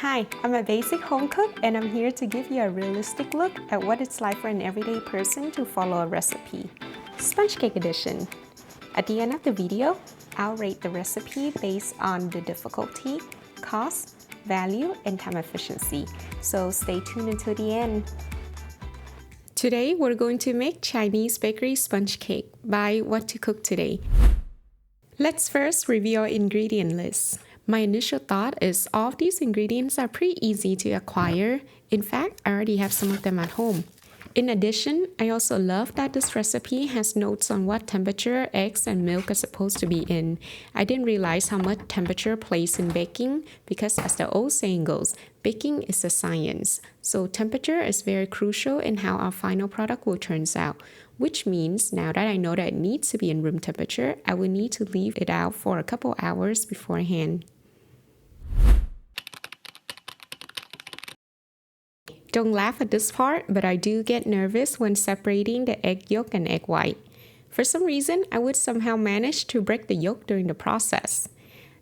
Hi, I'm a basic home cook and I'm here to give you a realistic look at what it's like for an everyday person to follow a recipe. Sponge cake edition. At the end of the video, I'll rate the recipe based on the difficulty, cost, value, and time efficiency. So stay tuned until the end. Today, we're going to make Chinese bakery sponge cake by WhatToCookToday. Let's first review our ingredient list. My initial thought is all of these ingredients are pretty easy to acquire. In fact, I already have some of them at home. In addition, I also love that this recipe has notes on what temperature eggs and milk are supposed to be in. I didn't realize how much temperature plays in baking because, as the old saying goes, baking is a science. So temperature is very crucial in how our final product will turn out. Which means now that I know that it needs to be in room temperature, I will need to leave it out for a couple hours beforehand. Don't laugh at this part, but I do get nervous when separating the egg yolk and egg white. For some reason, I would somehow manage to break the yolk during the process.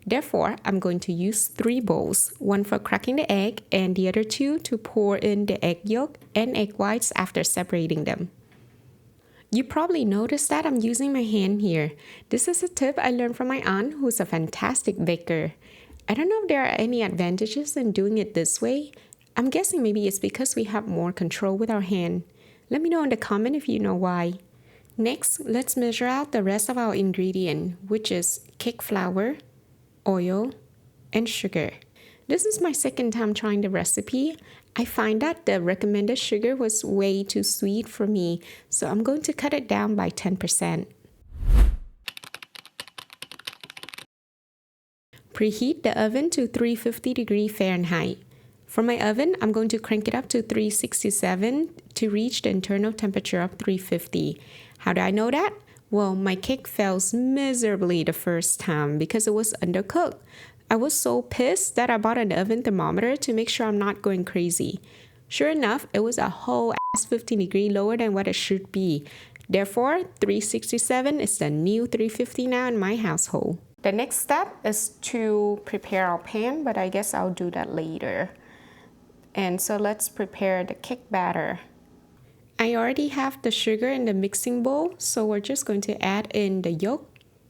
Therefore, I'm going to use 3 bowls, one for cracking the egg and the other 2 to pour in the egg yolk and egg whites after separating them. You probably noticed that I'm using my hand here. This is a tip I learned from my aunt, who's a fantastic baker. I don't know if there are any advantages in doing it this way. I'm guessing maybe it's because we have more control with our hand. Let me know in the comment if you know why. Next, let's measure out the rest of our ingredient, which is cake flour, oil, and sugar. This is my second time trying the recipe. I find that the recommended sugar was way too sweet for me, so I'm going to cut it down by 10%. Preheat the oven to 350 degrees Fahrenheit. For my oven, I'm going to crank it up to 367 to reach the internal temperature of 350. How do I know that? Well, my cake fails miserably the first time because it was undercooked. I was so pissed that I bought an oven thermometer to make sure I'm not going crazy. Sure enough, it was a whole 15 degrees lower than what it should be. Therefore, 367 is the new 350 now in my household. The next step is to prepare our pan, but I guess I'll do that later. And so let's prepare the cake batter. I already have the sugar in the mixing bowl, so we're just going to add in the yolk,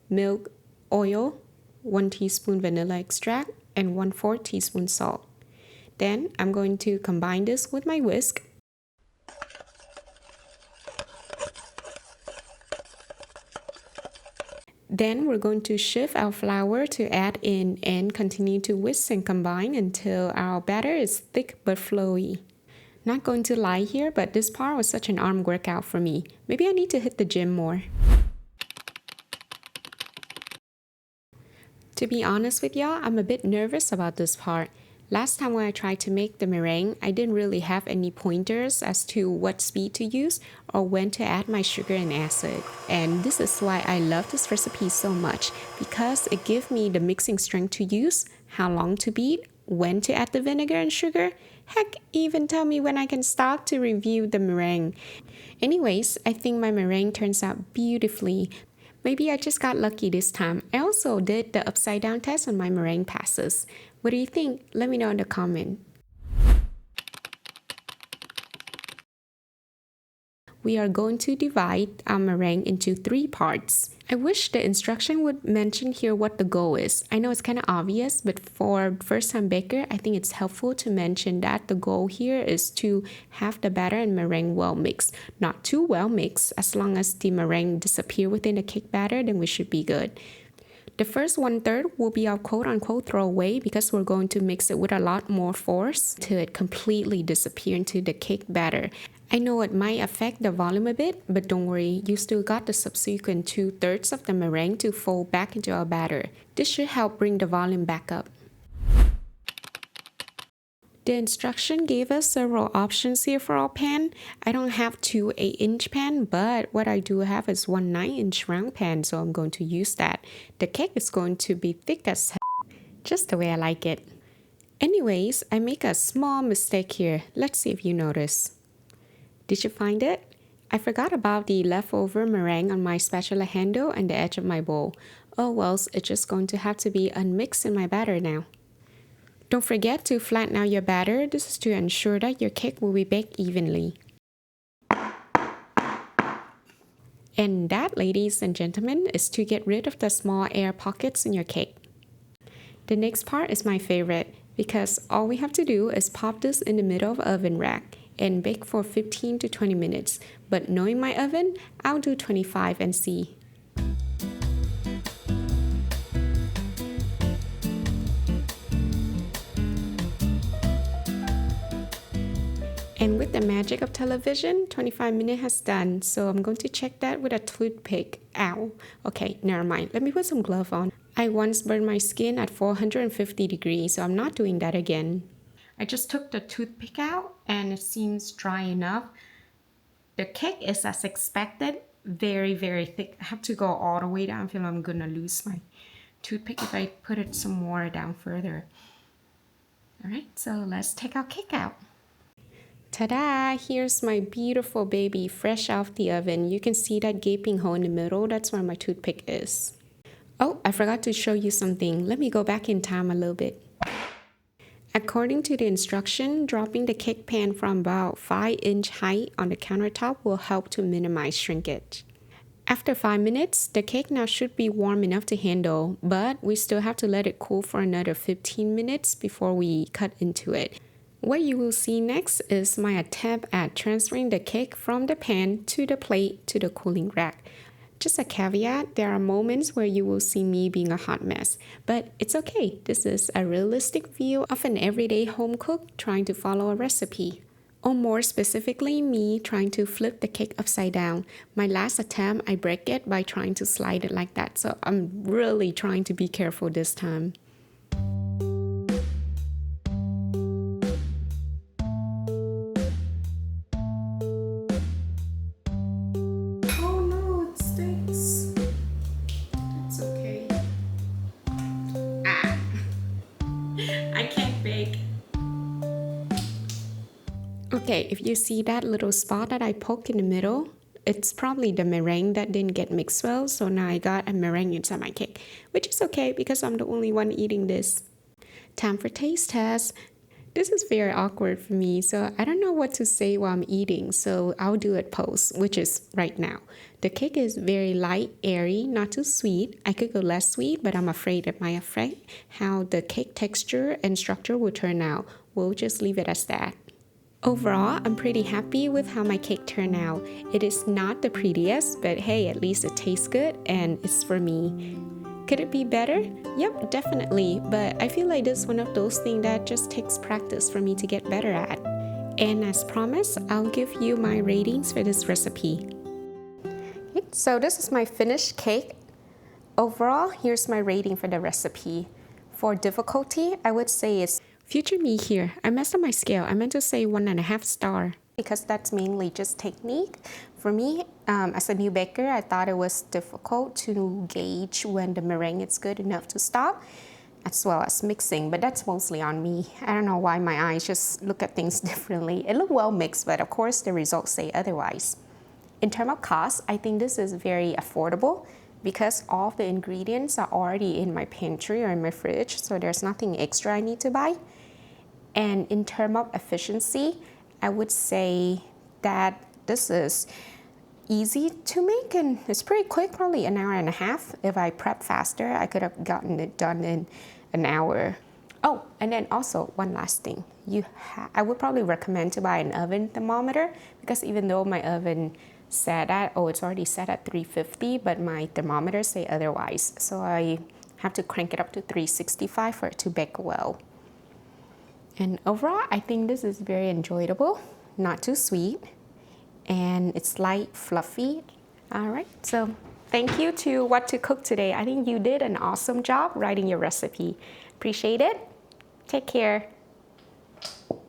milk, oil, 1 teaspoon vanilla extract, and 1/4 teaspoon salt. Then I'm going to combine this with my whisk. Then we're going to shift our flour to add in and continue to whisk and combine until our batter is thick but flowy. Not going to lie here, but this part was such an arm workout for me. Maybe I need to hit the gym more. To be honest with y'all, I'm a bit nervous about this part. Last time when I tried to make the meringue, I didn't really have any pointers as to what speed to use or when to add my sugar and acid. And this is why I love this recipe so much, because it gives me the mixing strength to use, how long to beat, when to add the vinegar and sugar. Heck, even tell me when I can stop to review the meringue. Anyways, I think my meringue turns out beautifully. Maybe I just got lucky this time. I also did the upside down test on my meringue passes. What do you think? Let me know in the comment. We are going to divide our meringue into 3 parts. I wish the instruction would mention here what the goal is. I know it's kind of obvious, but for first-time baker, I think it's helpful to mention that the goal here is to have the batter and meringue well mixed. Not too well mixed. As long as the meringue disappears within the cake batter, then we should be good. The first 1/3 will be our quote-unquote throwaway because we're going to mix it with a lot more force till it completely disappears into the cake batter. I know it might affect the volume a bit, but don't worry, you still got the subsequent 2/3 of the meringue to fold back into our batter. This should help bring the volume back up. The instruction gave us several options here for our pan. I don't have 2 8-inch pan, but what I do have is 1 9-inch round pan, so I'm going to use that. The cake is going to be thick as hell, just the way I like it. Anyways, I make a small mistake here. Let's see if you notice. Did you find it? I forgot about the leftover meringue on my spatula handle and the edge of my bowl. Oh well, it's just going to have to be unmixed in my batter now. Don't forget to flatten out your batter. This is to ensure that your cake will be baked evenly. And that, ladies and gentlemen, is to get rid of the small air pockets in your cake. The next part is my favorite because all we have to do is pop this in the middle of the oven rack and bake for 15 to 20 minutes. But knowing my oven, I'll do 25 and see. And with the magic of television, 25 minutes has done. So I'm going to check that with a toothpick. Ow. Okay, never mind. Let me put some glove on. I once burned my skin at 450 degrees, so I'm not doing that again. I just took the toothpick out and it seems dry enough. The cake is as expected, very, very thick. I have to go all the way down. I feel I'm gonna lose my toothpick if I put it some more down further. All right, so let's take our cake out. Ta-da! Here's my beautiful baby fresh off the oven. You can see that gaping hole in the middle. That's where my toothpick is. Oh, I forgot to show you something. Let me go back in time a little bit. According to the instruction, dropping the cake pan from about 5-inch height on the countertop will help to minimize shrinkage. After 5 minutes, the cake now should be warm enough to handle, but we still have to let it cool for another 15 minutes before we cut into it. What you will see next is my attempt at transferring the cake from the pan to the plate to the cooling rack. Just a caveat, there are moments where you will see me being a hot mess, but it's okay. This is a realistic view of an everyday home cook trying to follow a recipe. Or more specifically, me trying to flip the cake upside down. My last attempt, I break it by trying to slide it like that, so I'm really trying to be careful this time. Okay, if you see that little spot that I poked in the middle, it's probably the meringue that didn't get mixed well, so now I got a meringue inside my cake, which is okay because I'm the only one eating this. Time for taste test. This is very awkward for me, so I don't know what to say while I'm eating, so I'll do it post, which is right now. The cake is very light, airy, not too sweet. I could go less sweet, but I'm afraid it might affect how the cake texture and structure will turn out. We'll just leave it as that. Overall, I'm pretty happy with how my cake turned out. It is not the prettiest, but hey, at least it tastes good and it's for me. Could it be better? Yep, definitely, but I feel like this is one of those things that just takes practice for me to get better at. And as promised, I'll give you my ratings for this recipe. So this is my finished cake. Overall, here's my rating for the recipe. For difficulty, I would say it's future me here. I messed up my scale. I meant to say 1.5 star. Because that's mainly just technique. For me, as a new baker, I thought it was difficult to gauge when the meringue is good enough to stop, as well as mixing, but that's mostly on me. I don't know why my eyes just look at things differently. It looked well mixed, but of course the results say otherwise. In terms of cost, I think this is very affordable because all of the ingredients are already in my pantry or in my fridge, so there's nothing extra I need to buy. And in terms of efficiency, I would say that this is easy to make and it's pretty quick, probably 1.5 hours. If I prep faster, I could have gotten it done in an hour. Oh, and then also one last thing. I would probably recommend to buy an oven thermometer because even though my oven said that, it's already set at 350, but my thermometer say otherwise. So I have to crank it up to 365 for it to bake well. And overall, I think this is very enjoyable, not too sweet, and it's light, fluffy. All right, so thank you to What to Cook Today. I think you did an awesome job writing your recipe. Appreciate it. Take care.